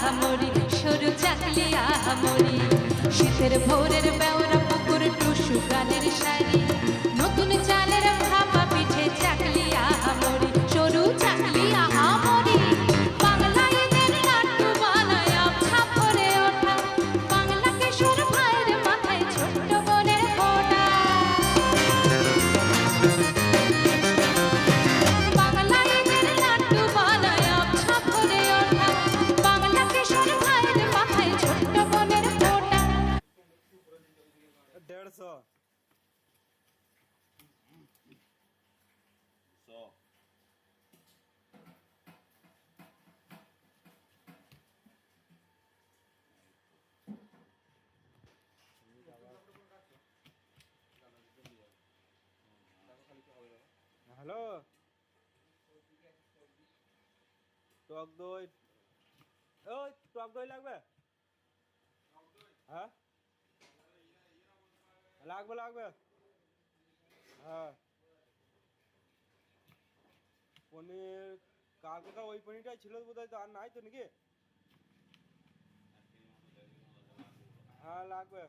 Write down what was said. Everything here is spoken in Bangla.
আহামরি সরু চাকলি আহামরি শীতের ভোরের বেওরা পুকুর টুসু গানের শাড়ি নতুন চালের ভাপা পিঠে চাকলি আহামরি সরু চাকলি আহামরি বাংলাইদের লাড্ডু বানায় আবছা ভরে ওঠা বাংলা কিশোর ভাইয়ের মাথায় ছোট্ট বোনের ফোঁটা বাংলাইদের লাড্ডু বানায় আবছা ভরে ওঠা বাংলা কিশোর ভাইয়ের মাথায় ছোট্ট বোনের ফোঁটা 150 হ্যালো টক দই ওই টক দই লাগবে হ্যাঁ লাগবে লাগবে হ্যাঁ পনির কালকে ওই পনিরটাই ছিল বোধহয় তো আর নাই তো নাকি হ্যাঁ লাগবে